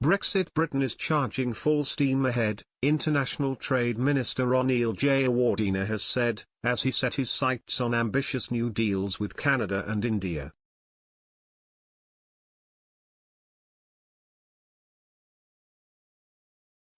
Brexit Britain is charging full steam ahead, International Trade Minister Ronil Jayawardena has said, as he set his sights on ambitious new deals with Canada and India.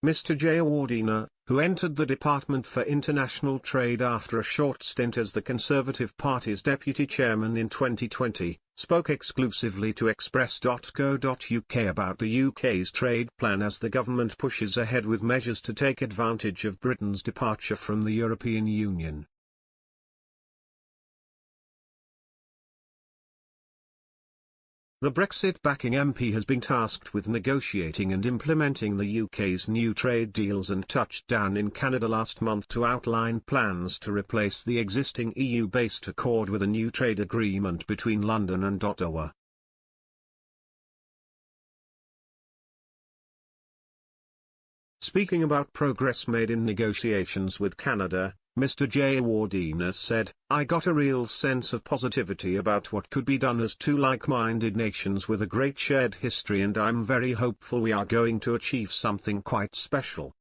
Mr. Jayawardena, who entered the Department for International Trade after a short stint as the Conservative Party's deputy chairman in 2020, spoke exclusively to express.co.uk about the UK's trade plan as the government pushes ahead with measures to take advantage of Britain's departure from the European Union. The Brexit-backing MP has been tasked with negotiating and implementing the UK's new trade deals and touched down in Canada last month to outline plans to replace the existing EU-based accord with a new trade agreement between London and Ottawa. Speaking about progress made in negotiations with Canada, Mr. Jayawardena said, "I got a real sense of positivity about what could be done as two like-minded nations with a great shared history, and I'm very hopeful we are going to achieve something quite special."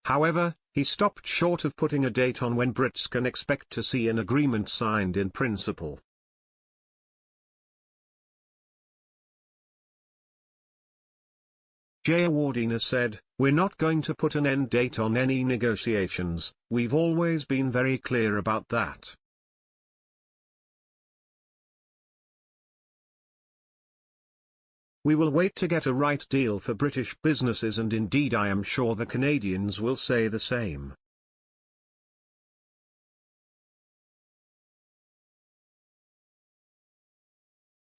However, he stopped short of putting a date on when Brits can expect to see an agreement signed in principle. Jayawardena said, "We're not going to put an end date on any negotiations, we've always been very clear about that. We will wait to get a right deal for British businesses, and indeed I am sure the Canadians will say the same."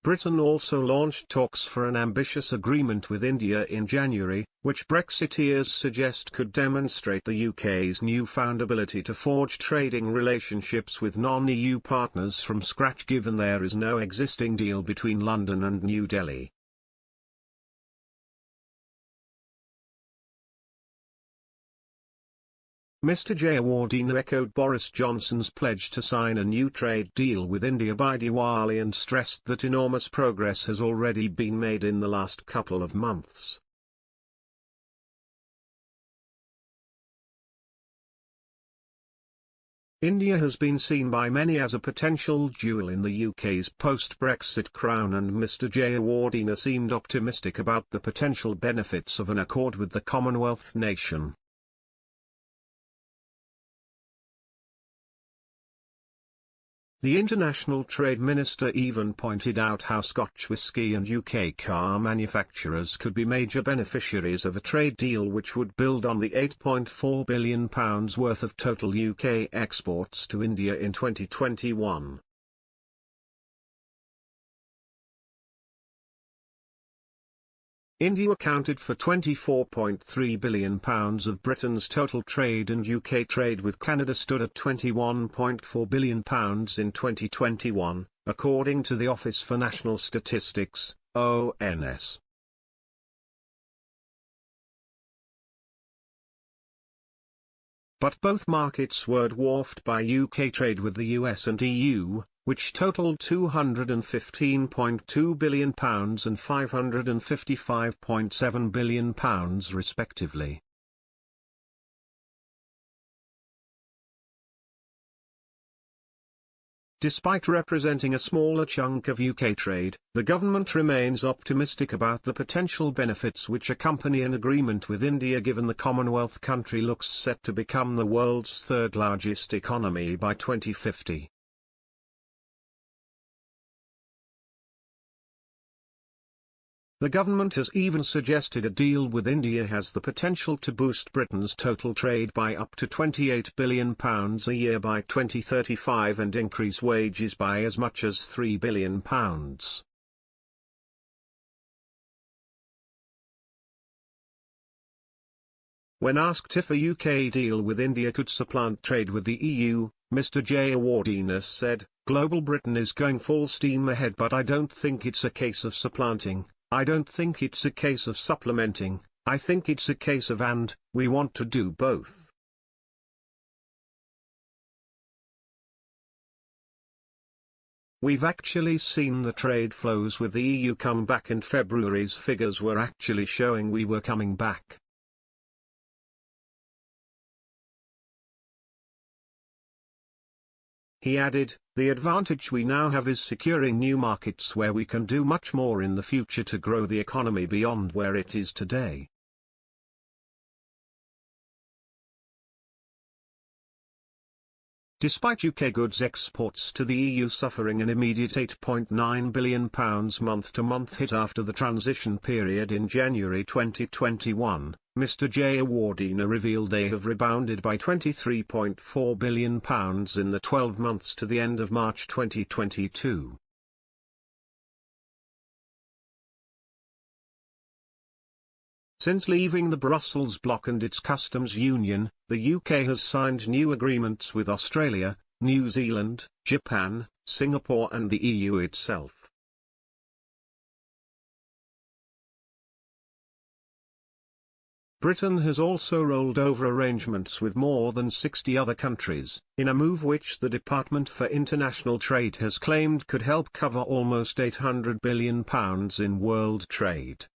Britain also launched talks for an ambitious agreement with India in January, which Brexiteers suggest could demonstrate the UK's newfound ability to forge trading relationships with non-EU partners from scratch, given there is no existing deal between London and New Delhi. Mr. Jayawardena echoed Boris Johnson's pledge to sign a new trade deal with India by Diwali and stressed that enormous progress has already been made in the last couple of months. India has been seen by many as a potential jewel in the UK's post-Brexit crown, and Mr. Jayawardena seemed optimistic about the potential benefits of an accord with the Commonwealth nation. The International Trade Minister even pointed out how Scotch whisky and UK car manufacturers could be major beneficiaries of a trade deal which would build on the £8.4 billion worth of total UK exports to India in 2021. India accounted for £24.3 billion of Britain's total trade, and UK trade with Canada stood at £21.4 billion in 2021, according to the Office for National Statistics, ONS. But both markets were dwarfed by UK trade with the US and EU, which totaled £215.2 billion and £555.7 billion respectively. Despite representing a smaller chunk of UK trade, the government remains optimistic about the potential benefits which accompany an agreement with India, given the Commonwealth country looks set to become the world's third largest economy by 2050. The government has even suggested a deal with India has the potential to boost Britain's total trade by up to £28 billion a year by 2035 and increase wages by as much as £3 billion. When asked if a UK deal with India could supplant trade with the EU, Mr. Jayawardena said, "Global Britain is going full steam ahead, but I don't think it's a case of supplanting. I don't think it's a case of supplementing, I think it's a case of we want to do both." We've actually seen the trade flows with the EU come back, and February's figures were actually showing we were coming back. He added, "The advantage we now have is securing new markets where we can do much more in the future to grow the economy beyond where it is today." Despite UK goods exports to the EU suffering an immediate £8.9 billion month-to-month hit after the transition period in January 2021, Mr J. Awardina revealed they have rebounded by £23.4 billion in the 12 months to the end of March 2022. Since leaving the Brussels bloc and its customs union, the UK has signed new agreements with Australia, New Zealand, Japan, Singapore and the EU itself. Britain has also rolled over arrangements with more than 60 other countries, in a move which the Department for International Trade has claimed could help cover almost £800 billion in world trade.